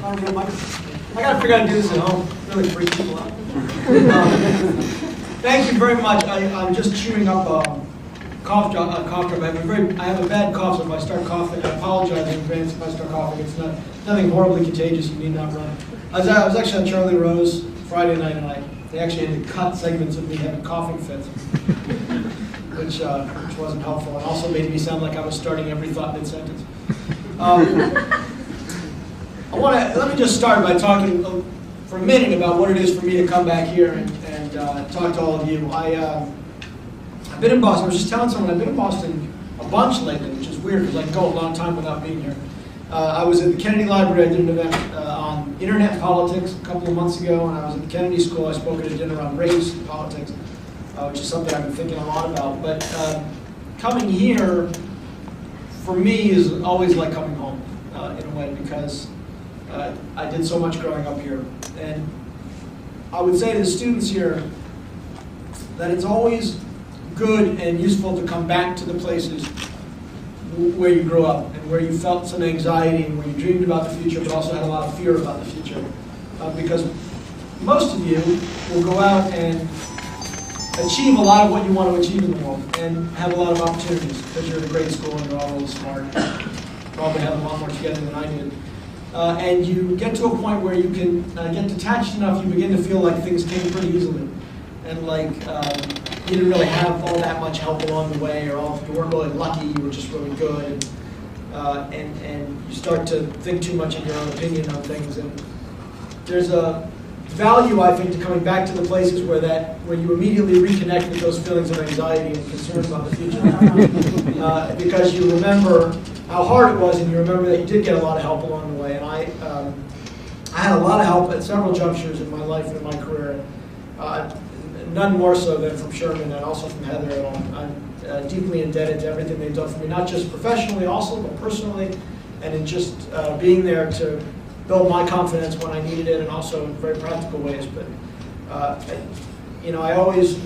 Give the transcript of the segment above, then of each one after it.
I gotta figure out how to do this at home. Really freak people out. Thank you very much. I'm just chewing up a cough drop. I have a bad cough, so if I start coughing, I apologize in advance if I start coughing. It's nothing horribly contagious. You need not run. I was actually on Charlie Rose Friday night, and they actually had to cut segments of me having coughing fits, which wasn't helpful, and also made me sound like I was starting every thought mid-sentence. Let me just start by talking for a minute about what it is for me to come back here and talk to all of you. I've been in Boston. I was just telling someone I've been in Boston a bunch lately, which is weird because I can go a long time without being here. I was at the Kennedy Library. I did an event on internet politics a couple of months ago, and I was at the Kennedy School. I spoke at a dinner on race and politics, which is something I've been thinking a lot about. But coming here, for me, is always like coming home in a way, because I did so much growing up here. And I would say to the students here that it's always good and useful to come back to the places where you grew up and where you felt some anxiety and where you dreamed about the future but also had a lot of fear about the future. Because most of you will go out and achieve a lot of what you want to achieve in the world and have a lot of opportunities because you're in a great school and you're all really smart. Probably have a lot more together than I did. And you get to a point where you can get detached enough, you begin to feel like things came pretty easily. And like you didn't really have all that much help along the way, or you weren't really lucky, you were just really good. And you start to think too much of your own opinion on things. And there's a value, I think, to coming back to the places where you immediately reconnect with those feelings of anxiety and concern about the future. Because you remember how hard it was, and you remember that you did get a lot of help along the way. And I had a lot of help at several junctures in my life and in my career. None more so than from Sherman and also from Heather at all. I'm deeply indebted to everything they've done for me, not just professionally also, but personally, and in just being there to build my confidence when I needed it, and also in very practical ways. But I always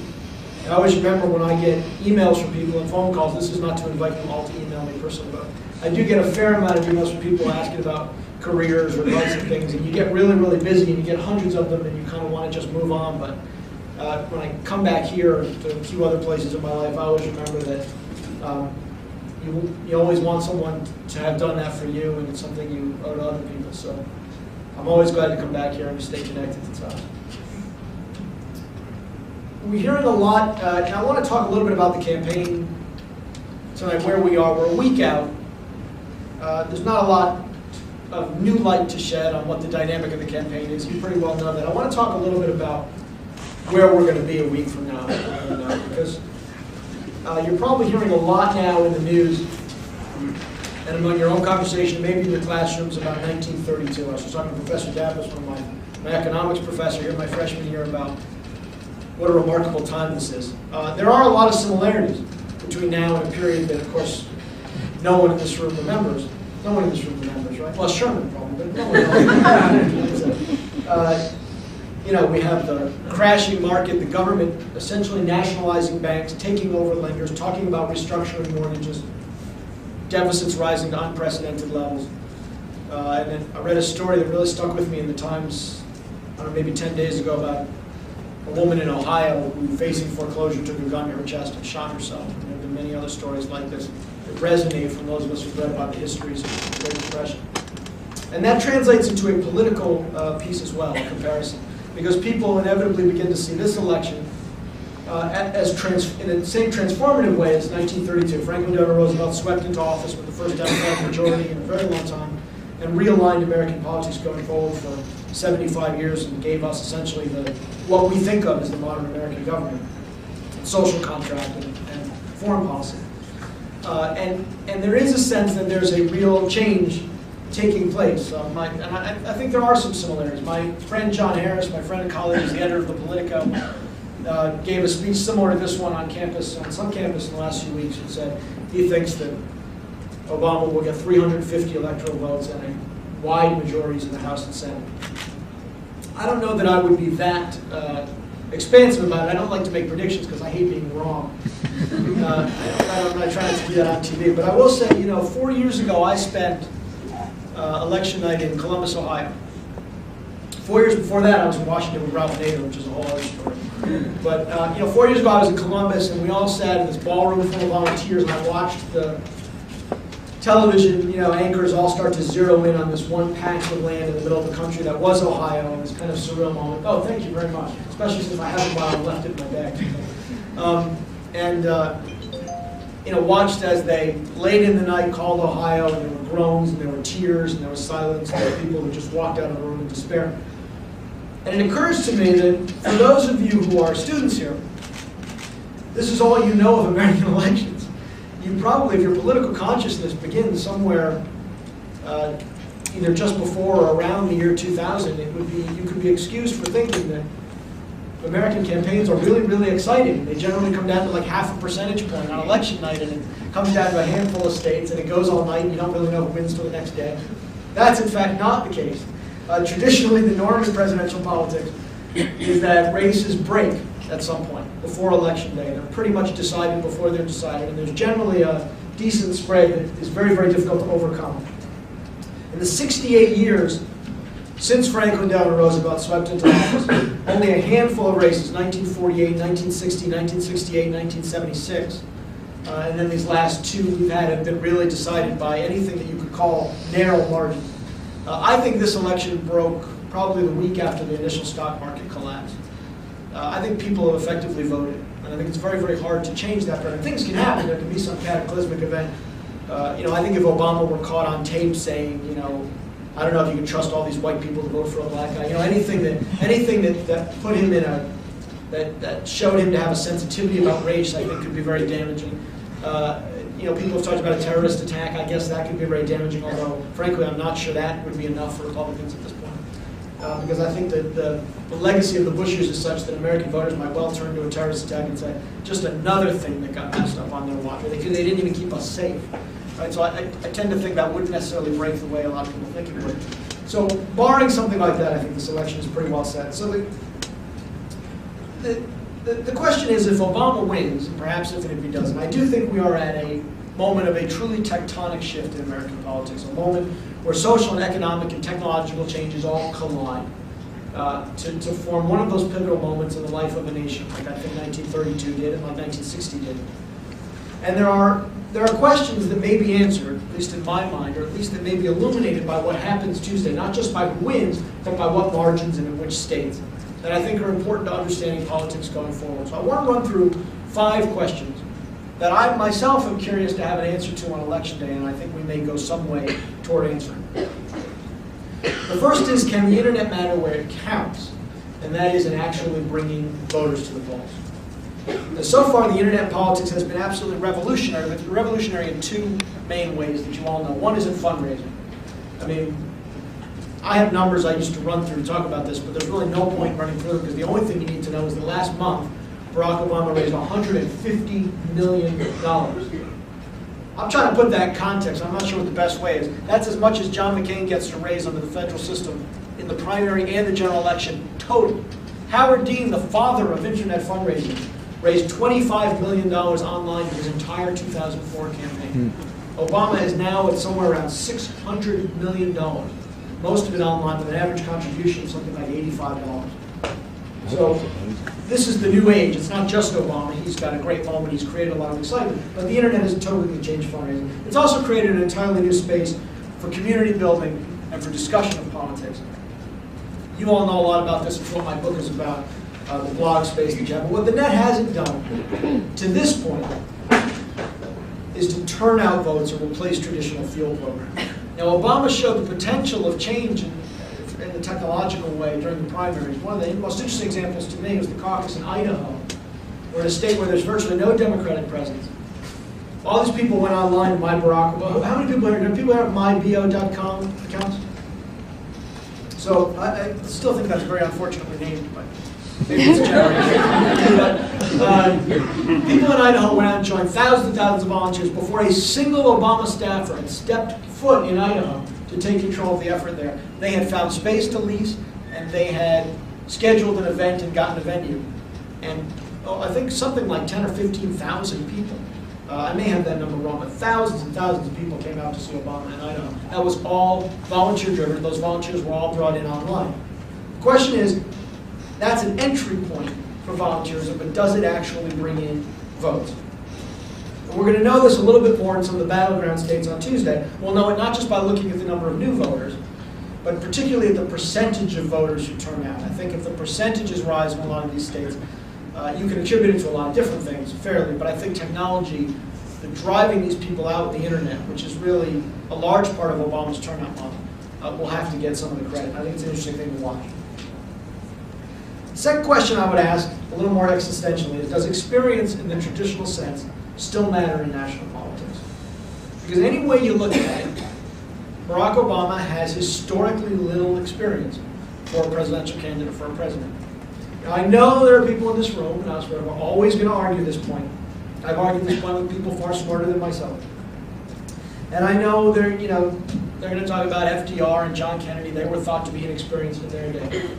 remember when I get emails from people and phone calls. This is not to invite them all to email me personally, but I do get a fair amount of emails from people asking about careers or advice and things, and you get really, really busy, and you get hundreds of them, and you kind of want to just move on. But when I come back here to a few other places in my life, I always remember that you always want someone to have done that for you, and it's something you owe to other people. So I'm always glad to come back here and stay connected to Tom. We're hearing a lot, and I want to talk a little bit about the campaign tonight, where we are. We're a week out. There's not a lot of new light to shed on what the dynamic of the campaign is. You pretty well know that. I want to talk a little bit about where we're going to be a week from now, because you're probably hearing a lot now in the news and among your own conversation, maybe in your classrooms, about 1932. I was talking to Professor Davis, my economics professor here my freshman year, about what a remarkable time this is. There are a lot of similarities between now and a period that, of course, no one in this room remembers. No one in this room remembers, right? Well, Sherman probably, but no one else. We have the crashing market, the government essentially nationalizing banks, taking over lenders, talking about restructuring mortgages, deficits rising to unprecedented levels. And then I read a story that really stuck with me in the Times, I don't know, maybe 10 days ago, about a woman in Ohio who, facing foreclosure, took a gun to her chest and shot herself. And there have been many other stories like this that resonate from those of us who've read about the histories of the Great Depression. And that translates into a political piece as well, a comparison. Because people inevitably begin to see this election in the same transformative way as 1932. Franklin Delano Roosevelt swept into office with the first Democratic majority in a very long time and realigned American politics going forward for 75 years and gave us essentially what we think of as the modern American government, social contract and foreign policy. And there is a sense that there's a real change taking place. I think there are some similarities. My friend John Harris, my friend and colleague, is the editor of the Politico, gave a speech similar to this one on some campus in the last few weeks, and said he thinks that Obama will get 350 electoral votes and a wide majorities in the House and Senate. I don't know that I would be that expansive about it. I don't like to make predictions because I hate being wrong. I try not to do that on TV, but I will say, 4 years ago I spent election night in Columbus, Ohio. 4 years before that, I was in Washington with Ralph Nader, which is a whole other story. But 4 years ago, I was in Columbus, and we all sat in this ballroom full of volunteers, and I watched the television, anchors all start to zero in on this one patch of land in the middle of the country that was Ohio, and this kind of surreal moment. Oh, thank you very much, especially since I haven't while I left it in my bag. Watched as they late in the night called Ohio, and there were groans, and there were tears, and there was silence, and there were people who just walked out of the room in despair. And it occurs to me that for those of you who are students here, this is all you know of American elections. You probably, if your political consciousness begins somewhere either just before or around the year 2000, you could be excused for thinking that American campaigns are really, really exciting. They generally come down to like half a percentage point on election night, and it comes down to a handful of states, and it goes all night, and you don't really know who wins till the next day. That's in fact not the case. Traditionally, the norm in presidential politics is that races break at some point before election day. They're pretty much decided before they're decided, and there's generally a decent spread that is very, very difficult to overcome. In the 68 years since Franklin Delano Roosevelt swept into office, only a handful of races, 1948, 1960, 1968, 1976, and then these last two we've had have been really decided by anything that you could call narrow margins. I think this election broke probably the week after the initial stock market collapse. I think people have effectively voted, and I think it's very, very hard to change that pattern. Things can happen. There can be some cataclysmic event. I think if Obama were caught on tape saying, I don't know if you can trust all these white people to vote for a black guy. Anything that put him in that showed him to have a sensitivity about race, I think could be very damaging. People have talked about a terrorist attack. I guess that could be very damaging, although, frankly, I'm not sure that would be enough for Republicans at this point. Because I think that the legacy of the Bush years is such that American voters might well turn to a terrorist attack and say, just another thing that got messed up on their watch. They didn't even keep us safe. Right? So I tend to think that wouldn't necessarily break the way a lot of people think it would. So barring something like that, I think this election is pretty well set. So the question is, if Obama wins, and perhaps if he doesn't, I do think we are at a moment of a truly tectonic shift in American politics, a moment where social and economic and technological changes all collide to form one of those pivotal moments in the life of a nation, like I think 1932 did and like 1960 did. And there are questions that may be answered, at least in my mind, or at least that may be illuminated by what happens Tuesday, not just by who wins, but by what margins and in which states, that I think are important to understanding politics going forward. So I want to run through 5 questions that I myself am curious to have an answer to on election day, and I think we may go some way toward answering. The first is, can the internet matter where it counts? And that is in actually bringing voters to the polls. Now, so far, the internet politics has been absolutely revolutionary, but it's revolutionary in 2 main ways that you all know. One is in fundraising. I mean, I have numbers I used to run through to talk about this, but there's really no point running through them, because the only thing you need to know is that last month, Barack Obama raised $150 million. I'm trying to put that in context. I'm not sure what the best way is. That's as much as John McCain gets to raise under the federal system in the primary and the general election total. Howard Dean, the father of internet fundraising, raised $25 million online in his entire 2004 campaign. Obama is now at somewhere around $600 million, most of it online with an average contribution of something like $85. So this is the new age. It's not just Obama. He's got a great moment. He's created a lot of excitement. But the internet has totally changed fundraising. It's also created an entirely new space for community building and for discussion of politics. You all know a lot about this. It's what my book is about, the blog space that you have. But what the net hasn't done to this point is to turn out votes or replace traditional field programs. Now, Obama showed the potential of change in the technological way during the primaries. One of the most interesting examples to me was the caucus in Idaho, where in a state where there's virtually no Democratic presence. All these people went online to My Barack Obama. How many people are there? Do people have mybo.com accounts? So I still think that's very unfortunately named, but maybe it's a generation. People in Idaho went out and joined thousands and thousands of volunteers before a single Obama staffer had stepped foot in Idaho to take control of the effort there. They had found space to lease, and they had scheduled an event and gotten a venue. And I think something like 10 or 15,000 people I may have that number wrong, but thousands and thousands of people came out to see Obama in Idaho. That was all volunteer-driven. Those volunteers were all brought in online. The question is, that's an entry point for volunteerism, but does it actually bring in votes? And we're going to know this a little bit more in some of the battleground states on Tuesday. We'll know it not just by looking at the number of new voters, but particularly at the percentage of voters who turn out. I think if the percentages rise in a lot of these states, you can attribute it to a lot of different things, fairly, but I think technology, the driving these people out, the internet, which is really a large part of Obama's turnout model, will have to get some of the credit. I think it's an interesting thing to watch. The second question I would ask, a little more existentially, is does experience in the traditional sense still matter in national politics? Because any way you look at it, Barack Obama has historically little experience for a presidential candidate, for a president. Now, I know there are people in this room, and I was always going to argue this point. I've argued this point with people far smarter than myself. And I know they're going to talk about FDR and John Kennedy. They were thought to be inexperienced in their day.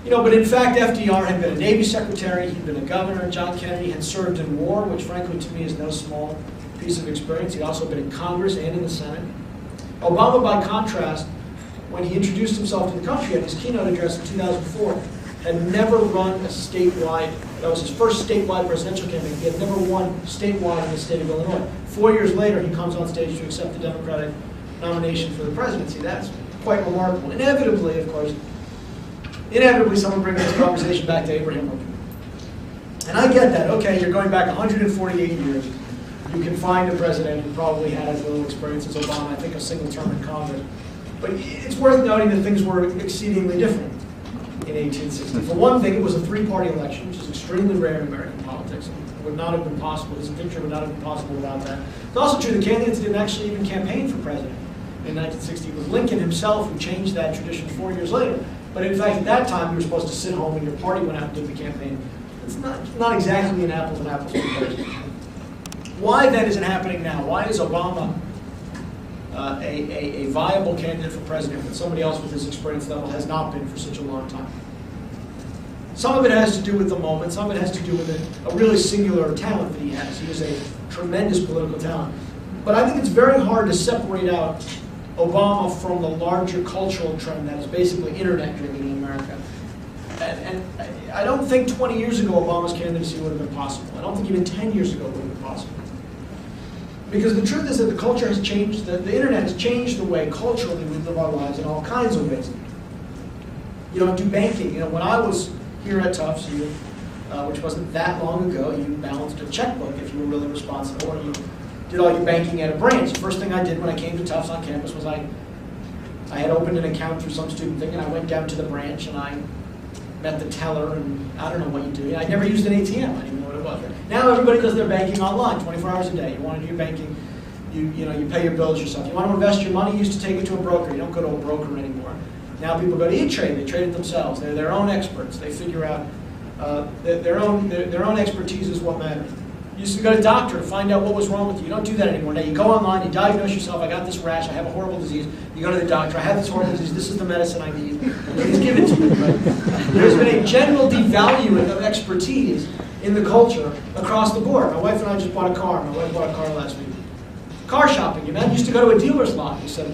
But in fact, FDR had been a Navy secretary, he'd been a governor. John Kennedy had served in war, which frankly to me is no small piece of experience. He'd also been in Congress and in the Senate. Obama, by contrast, when he introduced himself to the country at his keynote address in 2004, had never run a statewide, that was his first statewide presidential campaign. He had never won statewide in the state of Illinois. 4 years later, he comes on stage to accept the Democratic nomination for the presidency. That's quite remarkable. Inevitably, of course, someone brings this conversation back to Abraham Lincoln. And I get that. Okay, you're going back 148 years. You can find a president who probably had as little experience as Obama, I think a single term in Congress. But it's worth noting that things were exceedingly different in 1860. For one thing, it was a three-party election, which is extremely rare in American politics. It would not have been possible. His victory would not have been possible without that. It's also true the candidates didn't actually even campaign for president in 1960. It was Lincoln himself who changed that tradition 4 years later. But in fact, at that time, you were supposed to sit home and your party went out and did the campaign. It's not exactly an apples and apples comparison. Why then is it happening now? Why is Obama a viable candidate for president when somebody else with his experience level has not been for such a long time? Some of it has to do with the moment. Some of it has to do with a really singular talent that he has. He is a tremendous political talent. But I think it's very hard to separate out Obama from the larger cultural trend that is basically internet-driven in America. And I don't think 20 years ago Obama's candidacy would have been possible. I don't think even 10 years ago it would have been possible. Because the truth is that the culture has changed, the internet has changed the way culturally we live our lives in all kinds of ways. You don't do banking. When I was here at Tufts, which wasn't that long ago, you balanced a checkbook if you were really responsible, or you did all your banking at a branch. The first thing I did when I came to Tufts on campus was I had opened an account through some student thing, and I went down to the branch and I met the teller, and I don't know what you do. I never used an ATM. I didn't even know what it was. Now everybody does their banking online, 24 hours a day. You want to do your banking, you pay your bills yourself. You want to invest your money, you used to take it to a broker. You don't go to a broker anymore. Now people go to E-Trade. They trade it themselves. They're their own experts. They figure out their own expertise is what matters. You used to go to a doctor to find out what was wrong with you. You don't do that anymore. Now you go online, you diagnose yourself, I got this rash, I have a horrible disease. You go to the doctor, I have this horrible disease, this is the medicine I need. Please give it to me. Right? There's been a general devaluing of expertise in the culture across the board. My wife and I just bought a car. My wife bought a car last week. Car shopping. You used to go to a dealer's lot. You said,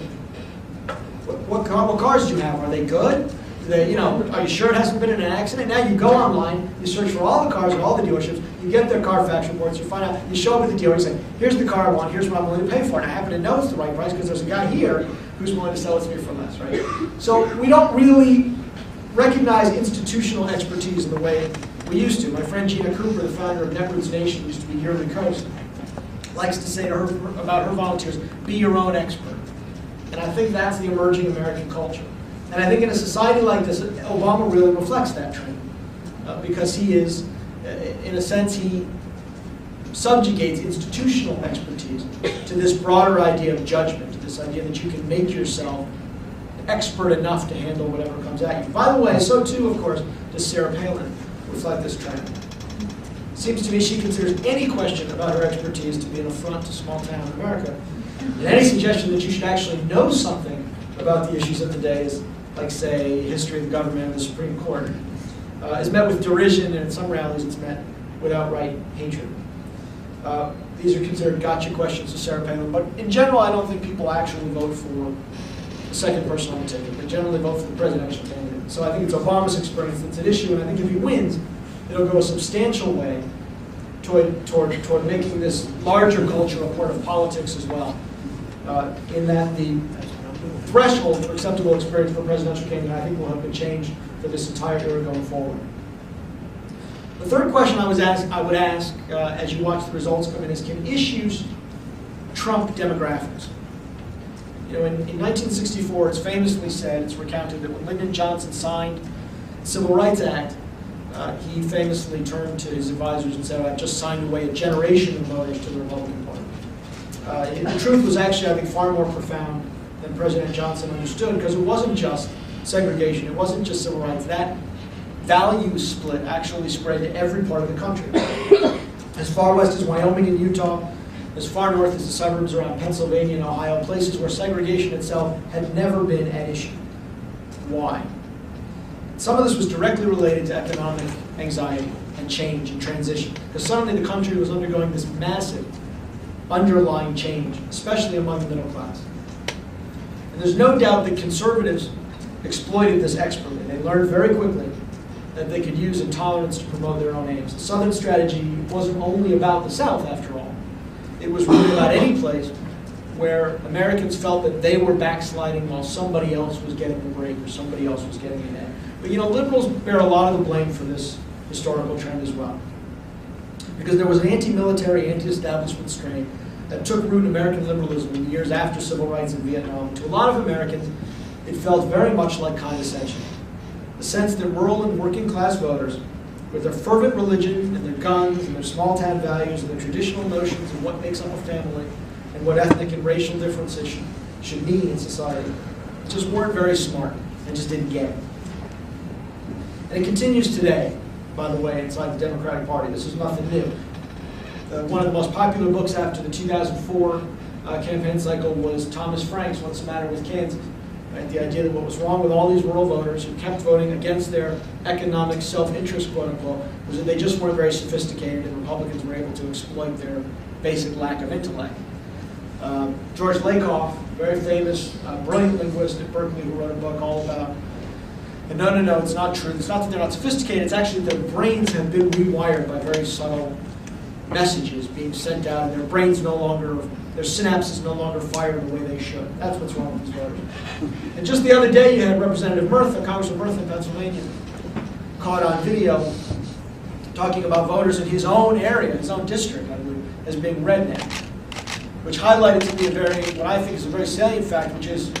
what cars do you have? Are they good? Are you sure it hasn't been in an accident? Now you go online, you search for all the cars at all the dealerships, you get their Carfax reports, you find out, you show up at the dealer and say, here's the car I want, here's what I'm willing to pay for, and I happen to know it's the right price because there's a guy here who's willing to sell it to me for less, right? So we don't really recognize institutional expertise in the way we used to. My friend Gina Cooper, the founder of Netroots Nation, used to be Yearly Coast, likes to say to her about her volunteers, be your own expert. And I think that's the emerging American culture. And I think in a society like this, Obama really reflects that trend. Because he is, in a sense, he subjugates institutional expertise to this broader idea of judgment, to this idea that you can make yourself expert enough to handle whatever comes at you. By the way, so too, of course, does Sarah Palin reflect this trend. It seems to me she considers any question about her expertise to be an affront to small-town America. And any suggestion that you should actually know something about the issues of the day is, like, say, history of the government or the Supreme Court, is met with derision, and in some rallies it's met with outright hatred. These are considered gotcha questions to Sarah Palin, but in general, I don't think people actually vote for the second person on the ticket. They generally vote for the presidential candidate. So I think it's Obama's experience that's at issue, and I think if he wins, it'll go a substantial way toward making this larger culture a part of politics as well, in that the threshold for acceptable experience for a presidential candidate, I think, will have been changed for this entire era going forward. The third question I would ask as you watch the results come in is, can issues trump demographics? You know, in 1964, it's famously said, it's recounted, that when Lyndon Johnson signed the Civil Rights Act, he famously turned to his advisors and said, "I've just signed away a generation of voters to the Republican Party." The truth was actually, I think, far more profound than President Johnson understood, because it wasn't just segregation, it wasn't just civil rights. That value split actually spread to every part of the country. As far west as Wyoming and Utah, as far north as the suburbs around Pennsylvania and Ohio, places where segregation itself had never been at issue. Why? Some of this was directly related to economic anxiety and change and transition, because suddenly the country was undergoing this massive underlying change, especially among the middle class. And there's no doubt that conservatives exploited this expertly. They learned very quickly that they could use intolerance to promote their own aims. The Southern strategy wasn't only about the South, after all. It was really about any place where Americans felt that they were backsliding while somebody else was getting the break or somebody else was getting ahead. But you know, liberals bear a lot of the blame for this historical trend as well, because there was an anti-military, anti-establishment strain that took root in American liberalism in the years after civil rights in Vietnam. To a lot of Americans, it felt very much like condescension. The sense that rural and working class voters, with their fervent religion and their guns and their small town values and their traditional notions of what makes up a family and what ethnic and racial differences should mean in society, just weren't very smart and just didn't get it. And it continues today, by the way, inside the Democratic Party. This is nothing new. One of the most popular books after the 2004 campaign cycle was Thomas Frank's What's the Matter with Kansas? Right? The idea that what was wrong with all these rural voters who kept voting against their economic self-interest, quote unquote, was that they just weren't very sophisticated, and Republicans were able to exploit their basic lack of intellect. George Lakoff, very famous, brilliant linguist at Berkeley, who wrote a book all about, and no, it's not true. It's not that they're not sophisticated, it's actually that their brains have been rewired by very subtle messages being sent out, and their brains no longer, their synapses no longer fire the way they should. That's what's wrong with these voters. And just the other day, you had Representative Murtha, Congressman Murtha in Pennsylvania, caught on video talking about voters in his own area, his own district, I believe, as being redneck, which highlighted to me what I think is a very salient fact, which is,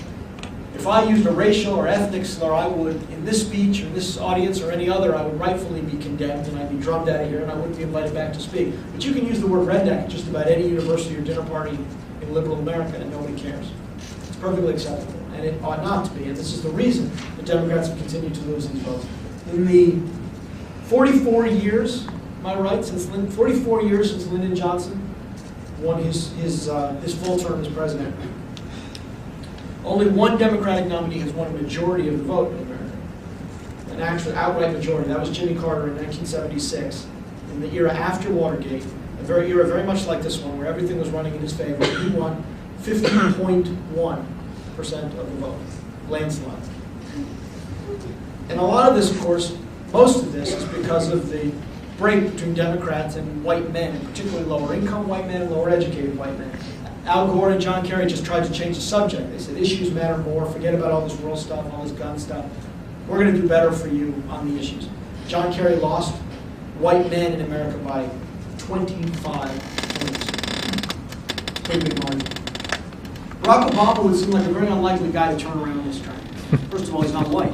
if I used a racial or ethnic slur, I would, in this speech or this audience or any other, I would rightfully be condemned and I'd be drummed out of here and I wouldn't be invited back to speak. But you can use the word redneck at just about any university or dinner party in liberal America and nobody cares. It's perfectly acceptable, and it ought not to be. And this is the reason the Democrats have continued to lose these votes. In the 44 years, am I right, 44 years since Lyndon Johnson won his full term as president, only one Democratic nominee has won a majority of the vote in America, an actual outright majority. That was Jimmy Carter in 1976, in the era after Watergate, era very much like this one, where everything was running in his favor. He won 50.1% of the vote, landslide. And a lot of this, of course, most of this is because of the break between Democrats and white men, and particularly lower income white men and lower educated white men. Al Gore and John Kerry just tried to change the subject. They said issues matter more, forget about all this rural stuff, all this gun stuff. We're going to do better for you on the issues. John Kerry lost white men in America by 25 points. Pretty big margin. Barack Obama would seem like a very unlikely guy to turn around this trend. First of all, he's not white.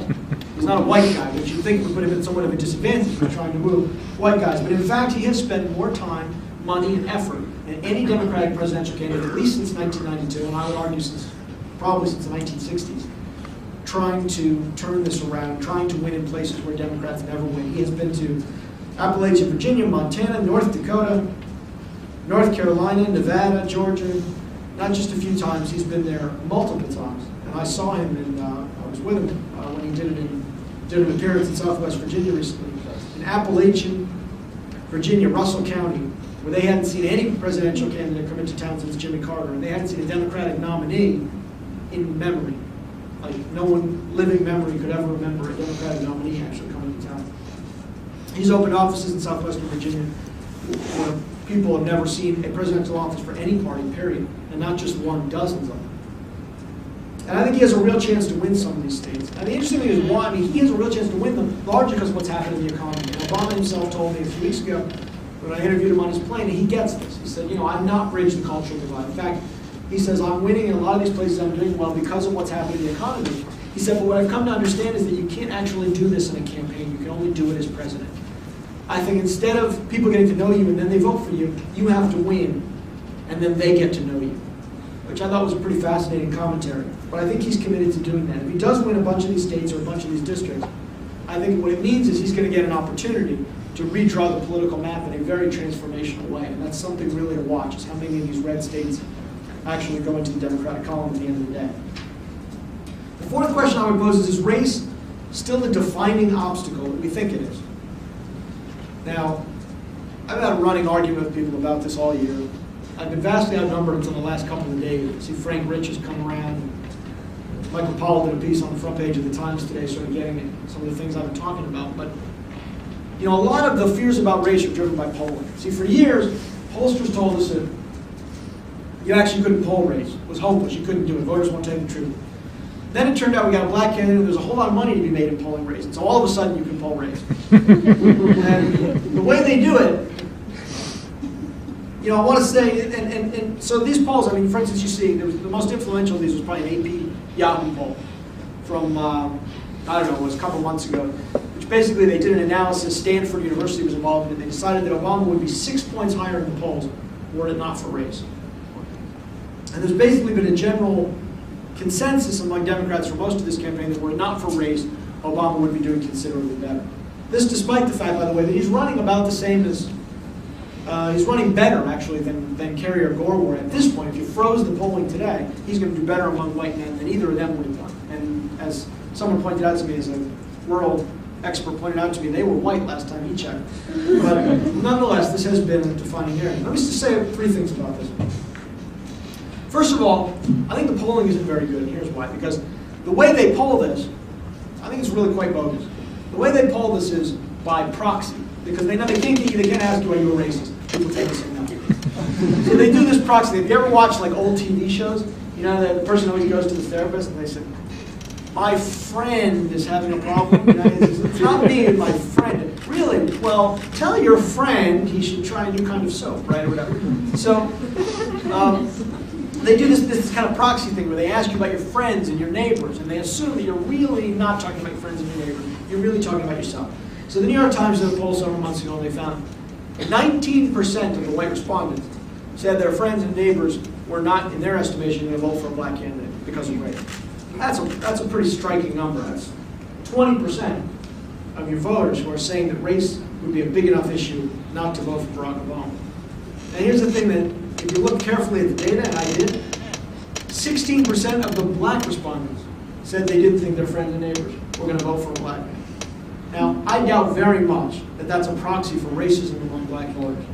He's not a white guy, which you think would put him at somewhat of a disadvantage for trying to move white guys. But in fact, he has spent more time, money, and effort than any Democratic presidential candidate, at least since 1992, and I would argue probably since the 1960s, trying to turn this around, trying to win in places where Democrats never win. He has been to Appalachia, Virginia, Montana, North Dakota, North Carolina, Nevada, Georgia, not just a few times. He's been there multiple times. And I saw him, and I was with him when he did an appearance in Southwest Virginia recently. In Appalachian, Virginia, Russell County, where they hadn't seen any presidential candidate come into town since Jimmy Carter, and they hadn't seen a Democratic nominee in memory. Like, no one living memory could ever remember a Democratic nominee actually coming to town. He's opened offices in southwestern Virginia where people have never seen a presidential office for any party, period, and not just one, dozens of them. And I think he has a real chance to win some of these states. And the interesting thing is why, I mean, he has a real chance to win them largely because of what's happened in the economy. And Obama himself told me a few weeks ago when I interviewed him on his plane, and he gets this. He said, you know, I'm not bridging the cultural divide. In fact, he says, I'm winning in a lot of these places I'm doing well because of what's happening in the economy. He said, but what I've come to understand is that you can't actually do this in a campaign. You can only do it as president. I think instead of people getting to know you and then they vote for you, you have to win, and then they get to know you, which I thought was a pretty fascinating commentary. But I think he's committed to doing that. If he does win a bunch of these states or a bunch of these districts, I think what it means is he's going to get an opportunity to redraw the political map in a very transformational way. And that's something really to watch, is how many of these red states actually go into the Democratic column at the end of the day. The fourth question I would pose is race still the defining obstacle that we think it is? Now, I've had a running argument with people about this all year. I've been vastly outnumbered until the last couple of days. See, Frank Rich has come around. Michael Powell did a piece on the front page of the Times today, sort of getting at some of the things I've been talking about. But, you know, a lot of the fears about race are driven by polling. See, for years, pollsters told us that you actually couldn't poll race. It was hopeless. You couldn't do it. Voters won't take the truth. Then it turned out we got a black candidate, and there's a whole lot of money to be made in polling race. And so all of a sudden you can poll race. And the way they do it, you know, I want to say, and so these polls, I mean, for instance, you see, the most influential of these was probably an AP Yahoo poll from, I don't know, it was a couple months ago, which basically they did an analysis. Stanford University was involved in it. They decided that Obama would be 6 points higher in the polls were it not for race. And there's basically been a general consensus among Democrats for most of this campaign that were it not for race, Obama would be doing considerably better. This despite the fact, by the way, that he's running about the same as, he's running better, actually, than Kerry or Gore were at this point. If you froze the polling today, he's going to do better among white men than either of them would have done. And as someone pointed out to me, as a world expert pointed out to me, they were white last time he checked. But nonetheless, this has been a defining area. Let me just say three things about this. First of all, I think the polling isn't very good, and here's why. Because the way they poll this, I think it's really quite bogus. The way they poll this is by proxy, because they know they can't ask you, are you a racist? People take this and no. So they do this proxy. Have you ever watched like old TV shows? You know, the person always goes to the therapist and they say, my friend is having a problem. You know, it's not me, it's my friend. Really? Well, tell your friend he should try a new kind of soap, right, or whatever. So they do this kind of proxy thing where they ask you about your friends and your neighbors, and they assume that you're really not talking about your friends and your neighbors. You're really talking about yourself. So the New York Times did a poll several months ago, and they found 19% of the white respondents said their friends and neighbors were not, in their estimation, going to vote for a black candidate because of race. That's a pretty striking number. That's 20% of your voters who are saying that race would be a big enough issue not to vote for Barack Obama. And here's the thing that, if you look carefully at the data, and I did, 16% of the black respondents said they didn't think their friends and neighbors were going to vote for a black man. Now, I doubt very much that that's a proxy for racism among black voters.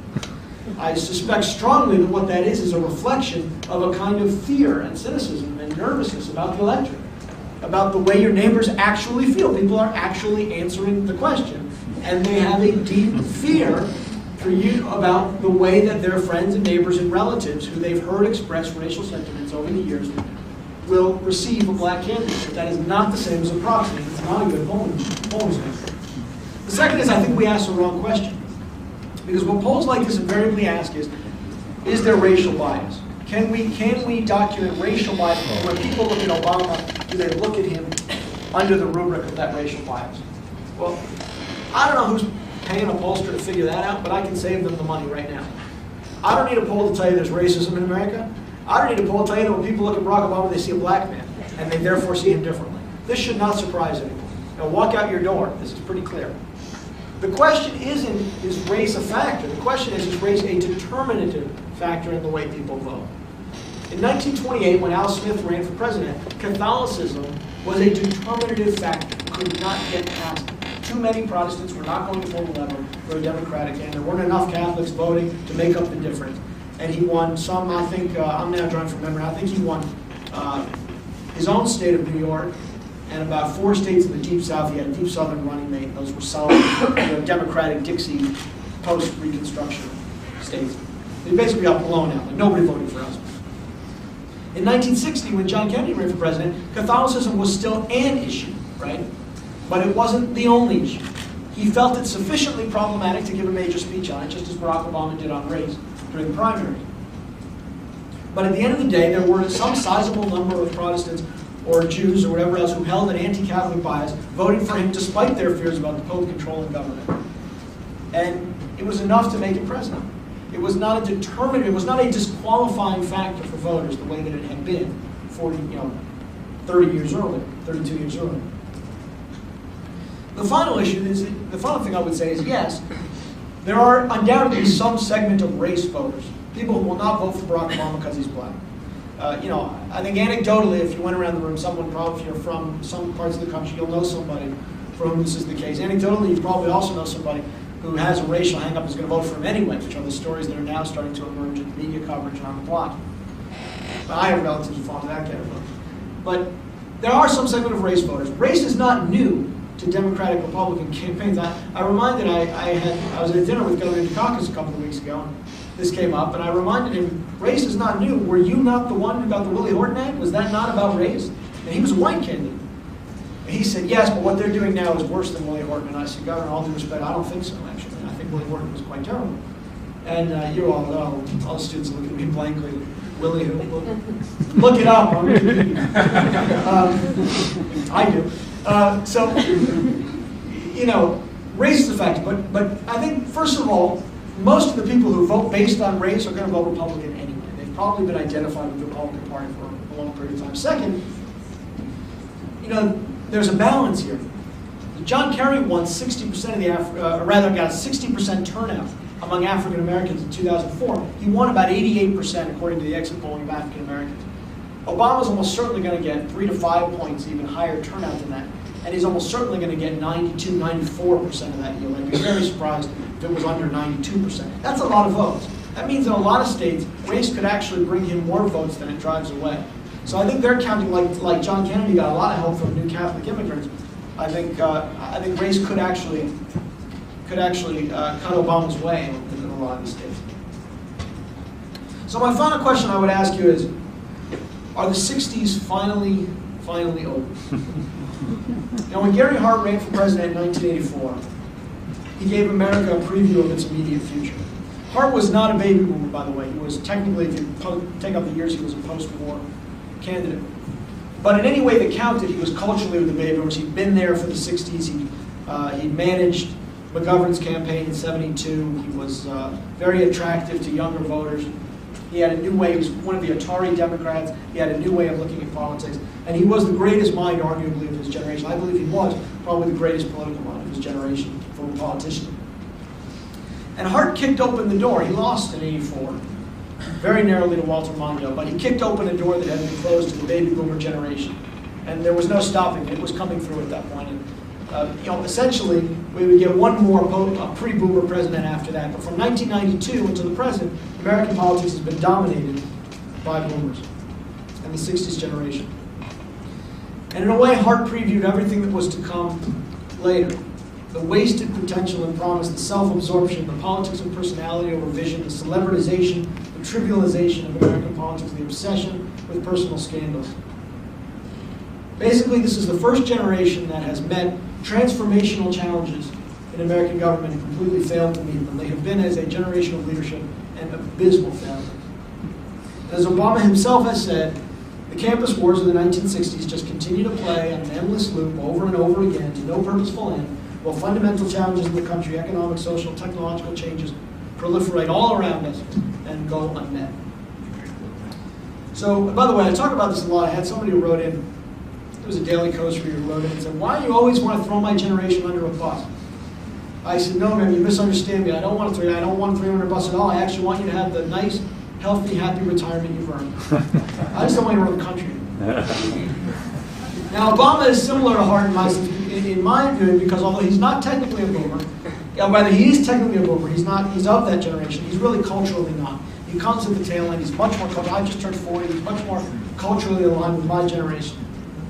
I suspect strongly that what that is a reflection of a kind of fear and cynicism and nervousness about the electorate, about the way your neighbors actually feel. People are actually answering the question, and they have a deep fear for you about the way that their friends and neighbors and relatives who they've heard express racial sentiments over the years will receive a black candidate. But that is not the same as a proxy. It's not a good polling measure. The second is I think we ask the wrong question. Because what polls like this invariably ask is there racial bias? Can we document racial bias when people look at Obama, do they look at him under the rubric of that racial bias? Well, I don't know who's paying a pollster to figure that out, but I can save them the money right now. I don't need a poll to tell you there's racism in America. I don't need a poll to tell you that when people look at Barack Obama, they see a black man, and they therefore see him differently. This should not surprise anyone. Now walk out your door. This is pretty clear. The question isn't, is race a factor? The question is race a determinative factor in the way people vote? In 1928, when Al Smith ran for president, Catholicism was a determinative factor, could not get past it. too many Protestants were not going to pull the lever for a Democratic, and there weren't enough Catholics voting to make up the difference. And he won some, I think, I'm now drawing from memory, I think he won his own state of New York, and about 4 states in the Deep South. He had a Deep Southern running mate. Those were solid, Democratic Dixie post-Reconstruction states. He basically got blown out. Like, nobody voted for us. In 1960, when John Kennedy ran for president, Catholicism was still an issue, right? But it wasn't the only issue. He felt it sufficiently problematic to give a major speech on it, just as Barack Obama did on race during the primary. But at the end of the day, there were some sizable number of Protestants or Jews or whatever else who held an anti-Catholic bias, voting for him despite their fears about the Pope controlling government. And it was enough to make him president. It was not a it was not a disqualifying factor for voters the way that it had been 30 years earlier, 32 years earlier. The final issue is, the final thing I would say is, yes, there are undoubtedly some segment of race voters, people who will not vote for Barack Obama because he's black. I think anecdotally, if you went around the room, someone probably, if you're from some parts of the country, you'll know somebody for whom this is the case. Anecdotally, you probably also know somebody who has a racial hang-up and is going to vote for him anyway, which are the stories that are now starting to emerge in media coverage and on the block. I have relatives who fall into that category. But there are some segment of race voters. Race is not new to Democratic Republican campaigns. I reminded, I was at dinner with Governor Dukakis a couple of weeks ago, and this came up, and I reminded him, race is not new. Were you not the one about the Willie Horton ad? Was that not about race? And he was a white candidate. And he said, yes, but what they're doing now is worse than Willie Horton. And I said, Governor, all due respect, I don't think so, actually. I think Willie Horton was quite terrible. And you all know, all the students look at me blankly. Willie who? Look it up on Wikipedia. I do. So, race is a factor. But I think, first of all, most of the people who vote based on race are going to vote Republican anyway. They've probably been identified with the Republican Party for a long period of time. Second, there's a balance here. John Kerry won 60% of the got a 60% turnout among African Americans in 2004. He won about 88% according to the exit polling of African Americans. Obama's almost certainly going to get 3 to 5 points even higher turnout than that. And he's almost certainly going to get 92, 94% of that yield. I'd be very surprised if it was under 92%. That's a lot of votes. That means in a lot of states, race could actually bring him more votes than it drives away. So I think they're counting, like John Kennedy got a lot of help from new Catholic immigrants. I think race could actually cut Obama's way in a lot of these states. So my final question I would ask you is, are the 60s finally over? When Gary Hart ran for president in 1984, he gave America a preview of its immediate future. Hart was not a baby boomer, by the way. He was technically, if you take up the years, he was a post-war candidate. But in any way that counted, he was culturally with the baby boomers. He'd been there for the 60s. He managed McGovern's campaign in '72. He was very attractive to younger voters. He had a new way. He was one of the Atari Democrats. He had a new way of looking at politics. And he was the greatest mind, arguably, of his generation. I believe he was probably the greatest political mind of his generation for a politician. And Hart kicked open the door. He lost in '84, very narrowly to Walter Mondale, but he kicked open a door that had been closed to the baby boomer generation. And there was no stopping it. It was coming through at that point. And, essentially, we would get one more pre-boomer president after that. But from 1992 until the present, American politics has been dominated by boomers and the 60s generation. And in a way, Hart previewed everything that was to come later. The wasted potential and promise, the self-absorption, the politics of personality over vision, the celebritization, the trivialization of American politics, the obsession with personal scandals. Basically, this is the first generation that has met transformational challenges in American government and completely failed to meet them. They have been, as a generation of leadership, an abysmal failure. As Obama himself has said, the campus wars of the 1960s just continue to play on an endless loop over and over again to no purposeful end, while fundamental challenges in the country, economic, social, technological changes, proliferate all around us and go unmet. So, by the way, I talk about this a lot. I had somebody who wrote in, it was a Daily Coast reader who wrote in and said, why do you always want to throw my generation under a bus? I said, no, man, you misunderstand me. I don't want to throw you under a bus at all. I actually want you to have the nice, healthy, happy retirement you've earned. I just don't want you to run the country. Now, Obama is similar to Hart in in my view, because although he's not technically a boomer, whether he is technically a boomer, he's of that generation, he's really culturally not. He comes at the tail end, he's much more cultural. I just turned 40, he's much more culturally aligned with my generation.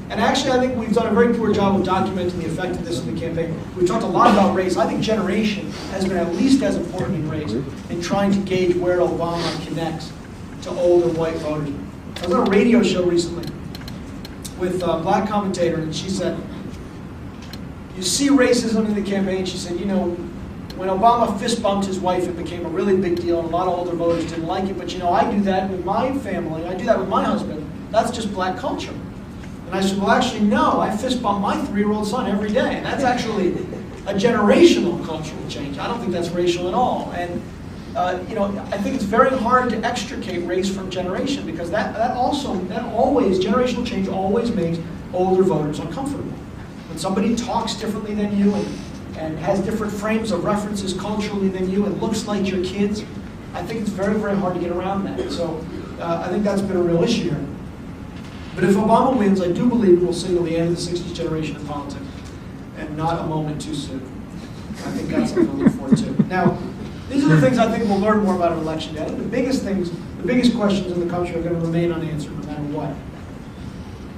And actually, I think we've done a very poor job of documenting the effectiveness of the campaign. We've talked a lot about race. I think generation has been at least as important in race in trying to gauge where Obama connects to older white voters. I was on a radio show recently with a black commentator, and she said, you see racism in the campaign. She said, you know, when Obama fist bumped his wife, it became a really big deal, and a lot of older voters didn't like it. But you know, I do that with my family. I do that with my husband. That's just black culture. And I said, well, actually, no. I fist bump my 3-year-old son every day. And that's actually a generational cultural change. I don't think that's racial at all. And you know, I think it's very hard to extricate race from generation, because that always, generational change always makes older voters uncomfortable. When somebody talks differently than you and has different frames of references culturally than you and looks like your kids, I think it's very, very hard to get around that. So I think that's been a real issue here. But if Obama wins, I do believe it will signal the end of the 60s generation in politics, and not a moment too soon. I think that's something to look forward to. Now, these are the things I think we'll learn more about in election day. I think the biggest things, the biggest questions in the country are going to remain unanswered no matter what.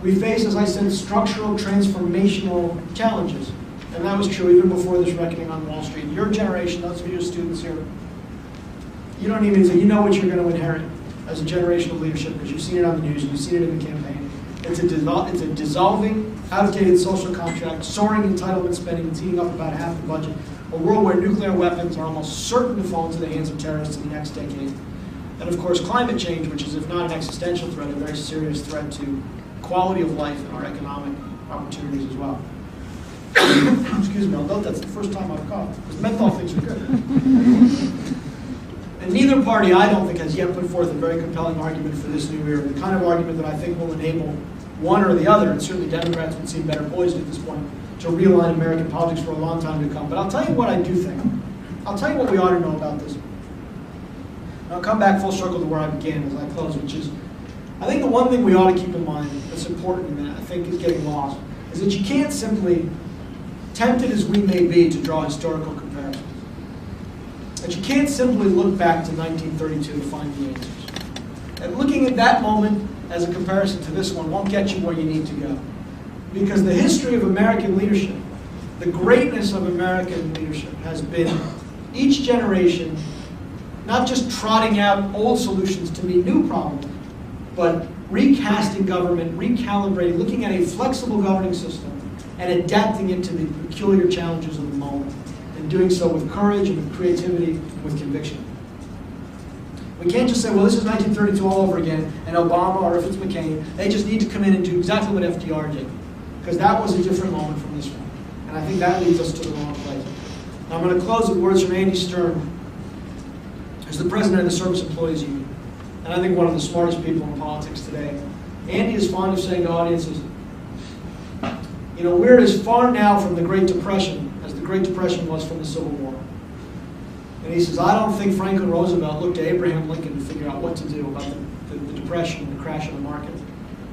We face, as I said, structural, transformational challenges. And that was true even before this reckoning on Wall Street. Your generation, those of you students here, you don't even say, you know what you're going to inherit as a generation of leadership, because you've seen it on the news, you've seen it in the campaign. It's a dissolving, outdated social contract, soaring entitlement spending, that's eating up about half the budget, a world where nuclear weapons are almost certain to fall into the hands of terrorists in the next decade. And of course, climate change, which is, if not an existential threat, a very serious threat to quality of life and our economic opportunities as well. Excuse me, I'll note that's the first time I've coughed, because menthol things are good. And neither party, I don't think, has yet put forth a very compelling argument for this new era, the kind of argument that I think will enable one or the other, and certainly Democrats would seem better poised at this point, to realign American politics for a long time to come. But I'll tell you what I do think. I'll tell you what we ought to know about this. And I'll come back full circle to where I began as I close, which is, I think the one thing we ought to keep in mind that's important and I think is getting lost is that you can't simply, tempted as we may be to draw historical comparisons, that you can't simply look back to 1932 to find the answers. And looking at that moment as a comparison to this one won't get you where you need to go. Because the history of American leadership, the greatness of American leadership has been each generation not just trotting out old solutions to meet new problems, but recasting government, recalibrating, looking at a flexible governing system and adapting it to the peculiar challenges of the moment, and doing so with courage and with creativity and with conviction. We can't just say, well, this is 1932 all over again, and Obama, or if it's McCain, they just need to come in and do exactly what FDR did, because that was a different moment from this one. And I think that leads us to the wrong place. Now, I'm going to close with words from Andy Stern, who's the president of the Service Employees Union, and I think one of the smartest people in politics today. Andy is fond of saying to audiences, you know, we're as far now from the Great Depression as the Great Depression was from the Civil War. And he says, I don't think Franklin Roosevelt looked to Abraham Lincoln to figure out what to do about the Depression and the crash of the market.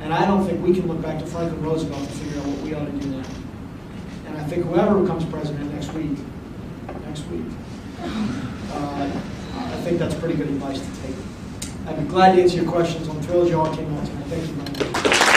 And I don't think we can look back to Franklin Roosevelt to figure out what we ought to do now. And I think whoever becomes president next week, I think that's pretty good advice to take. I'd be glad to answer your questions. I'm thrilled you all came out tonight. Thank you very much.